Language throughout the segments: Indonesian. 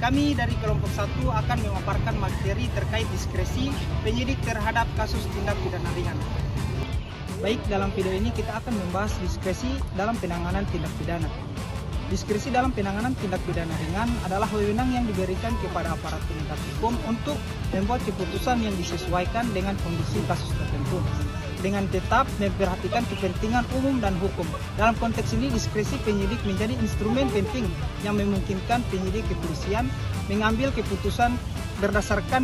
kami dari kelompok 1 akan memaparkan materi terkait diskresi penyidik terhadap kasus tindak pidana ringan. Baik, dalam video ini kita akan membahas diskresi dalam penanganan tindak pidana. Diskresi dalam penanganan tindak pidana ringan adalah wewenang yang diberikan kepada aparat penegak hukum untuk membuat keputusan yang disesuaikan dengan kondisi kasus tertentu, dengan tetap memperhatikan kepentingan umum dan hukum. Dalam konteks ini, diskresi penyidik menjadi instrumen penting yang memungkinkan penyidik kepolisian mengambil keputusan berdasarkan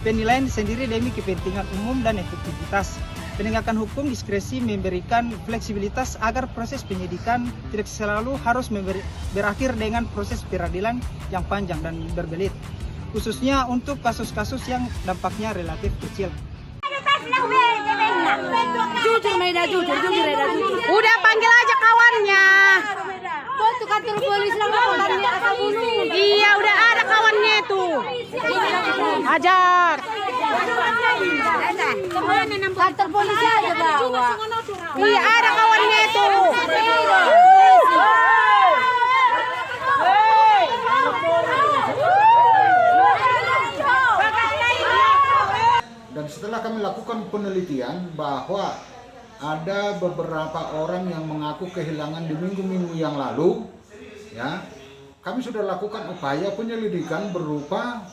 penilaian sendiri demi kepentingan umum dan efektivitas. Penegakan hukum diskresi memberikan fleksibilitas agar proses penyidikan tidak selalu harus berakhir dengan proses peradilan yang panjang dan berbelit, khususnya untuk kasus-kasus yang dampaknya relatif kecil. Jujur Meda, jujur. Udah panggil aja kawannya. Kok tuh kantor polisi lang kawannya asal bunuh. Iya, udah ada kawannya itu. Ajar. Kantor polisi aja bawa. Iya, ada kawannya itu. Dan setelah kami lakukan penelitian bahwa ada beberapa orang yang mengaku kehilangan di minggu-minggu yang lalu, ya, kami sudah lakukan upaya penyelidikan berupa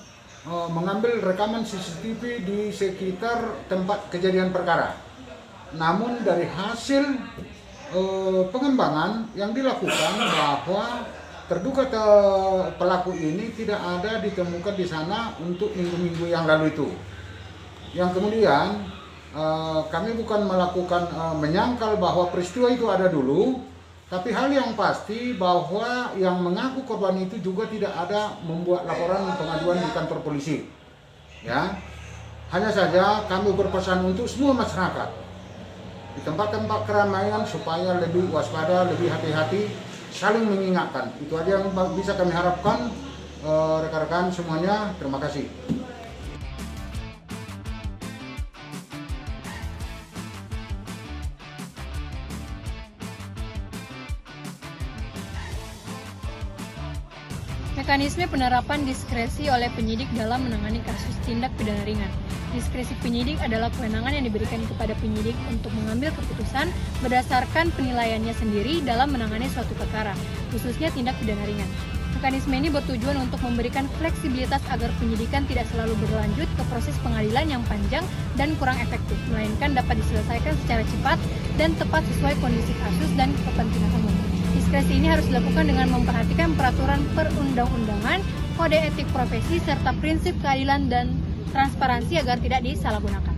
mengambil rekaman CCTV di sekitar tempat kejadian perkara. Namun dari hasil pengembangan yang dilakukan bahwa terduga pelaku ini tidak ada ditemukan di sana untuk minggu-minggu yang lalu itu. Yang kemudian kami bukan melakukan menyangkal bahwa peristiwa itu ada dulu, tapi hal yang pasti bahwa yang mengaku korban itu juga tidak ada membuat laporan pengaduan di kantor polisi. Ya, hanya saja kami berpesan untuk semua masyarakat di tempat-tempat keramaian supaya lebih waspada, lebih hati-hati, saling mengingatkan. Itu aja yang bisa kami harapkan rekan-rekan semuanya. Terima kasih. Mekanisme penerapan diskresi oleh penyidik dalam menangani kasus tindak pidana ringan. Diskresi penyidik adalah kewenangan yang diberikan kepada penyidik untuk mengambil keputusan berdasarkan penilaiannya sendiri dalam menangani suatu perkara, khususnya tindak pidana ringan. Mekanisme ini bertujuan untuk memberikan fleksibilitas agar penyidikan tidak selalu berlanjut ke proses pengadilan yang panjang dan kurang efektif, melainkan dapat diselesaikan secara cepat dan tepat sesuai kondisi kasus dan kepentingan umum. Diskresi ini harus dilakukan dengan memperhatikan peraturan perundang-undangan, kode etik profesi, serta prinsip keadilan dan transparansi agar tidak disalahgunakan.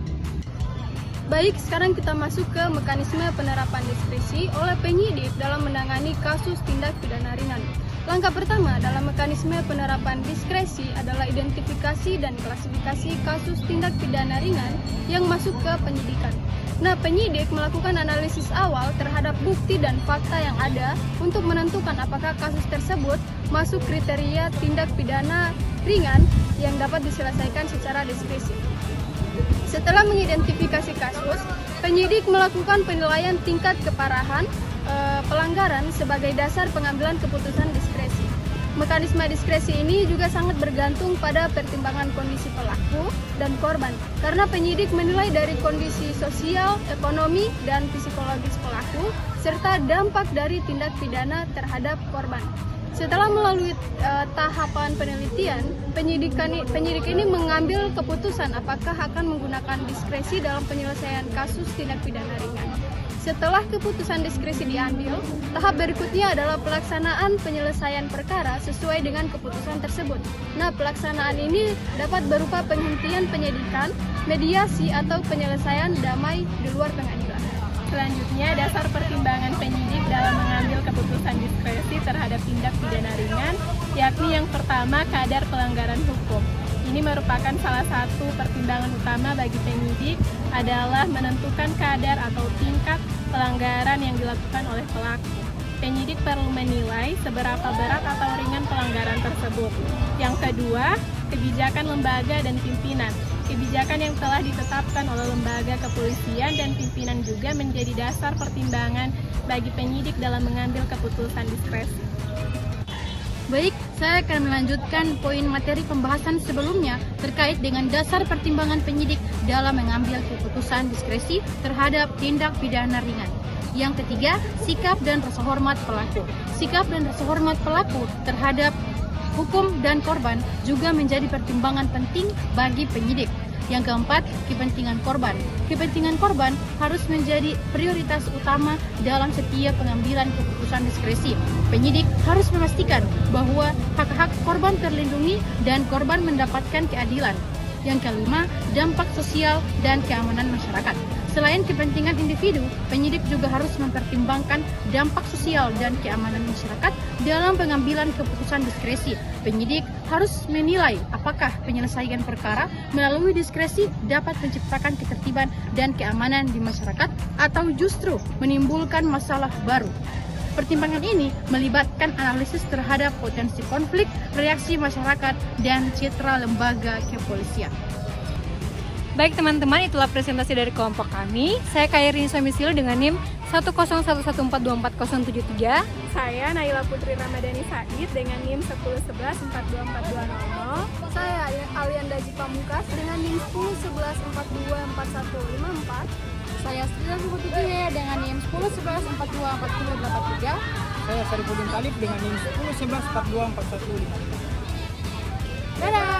Baik, sekarang kita masuk ke mekanisme penerapan diskresi oleh penyidik dalam menangani kasus tindak pidana ringan. Langkah pertama dalam mekanisme penerapan diskresi adalah identifikasi dan klasifikasi kasus tindak pidana ringan yang masuk ke penyidikan. Nah, penyidik melakukan analisis awal terhadap bukti dan fakta yang ada untuk menentukan apakah kasus tersebut masuk kriteria tindak pidana ringan yang dapat diselesaikan secara diskresi. Setelah mengidentifikasi kasus, penyidik melakukan penilaian tingkat keparahan pelanggaran sebagai dasar pengambilan keputusan diskresi. Mekanisme diskresi ini juga sangat bergantung pada pertimbangan kondisi pelaku dan korban, karena penyidik menilai dari kondisi sosial, ekonomi, dan psikologis pelaku, serta dampak dari tindak pidana terhadap korban. Setelah melalui tahapan penelitian, penyidik ini mengambil keputusan apakah akan menggunakan diskresi dalam penyelesaian kasus tindak pidana ringan. Setelah keputusan diskresi diambil, tahap berikutnya adalah pelaksanaan penyelesaian perkara sesuai dengan keputusan tersebut. Nah, pelaksanaan ini dapat berupa penghentian penyidikan, mediasi, atau penyelesaian damai di luar pengadilan. Selanjutnya, dasar pertimbangan penyidik dalam mengambil keputusan diskresi terhadap tindak pidana ringan, yakni yang pertama, kadar pelanggaran hukum. Ini merupakan salah satu pertimbangan utama bagi penyidik adalah menentukan kadar atau tingkat pelanggaran yang dilakukan oleh pelaku. Penyidik perlu menilai seberapa berat atau ringan pelanggaran tersebut. Yang kedua, kebijakan lembaga dan pimpinan. Kebijakan yang telah ditetapkan oleh lembaga kepolisian dan pimpinan juga menjadi dasar pertimbangan bagi penyidik dalam mengambil keputusan diskresi. Baik, saya akan melanjutkan poin materi pembahasan sebelumnya terkait dengan dasar pertimbangan penyidik dalam mengambil keputusan diskresi terhadap tindak pidana ringan. Yang ketiga, sikap dan rasa hormat pelaku. Sikap dan rasa hormat pelaku terhadap hukum dan korban juga menjadi pertimbangan penting bagi penyidik. Yang keempat, kepentingan korban. Kepentingan korban harus menjadi prioritas utama dalam setiap pengambilan keputusan diskresi. Penyidik harus memastikan bahwa hak-hak korban terlindungi dan korban mendapatkan keadilan. Yang kelima, dampak sosial dan keamanan masyarakat. Selain kepentingan individu, penyidik juga harus mempertimbangkan dampak sosial dan keamanan masyarakat dalam pengambilan keputusan diskresi. Penyidik harus menilai apakah penyelesaian perkara melalui diskresi dapat menciptakan ketertiban dan keamanan di masyarakat atau justru menimbulkan masalah baru. Pertimbangan ini melibatkan analisis terhadap potensi konflik, reaksi masyarakat, dan citra lembaga kepolisian. Baik teman-teman, itulah presentasi dari kelompok kami. Saya Kairin Samisilo dengan NIM 10114244073. Saya Naila Putri Ramadhani Said dengan NIM 1011424200. Saya Alianda Pamungkas dengan NIM 1011424154. Saya Sri Putri dengan NIM 1011424083. Saya Sarifudin Talib dengan NIM 1011424155. Dadah.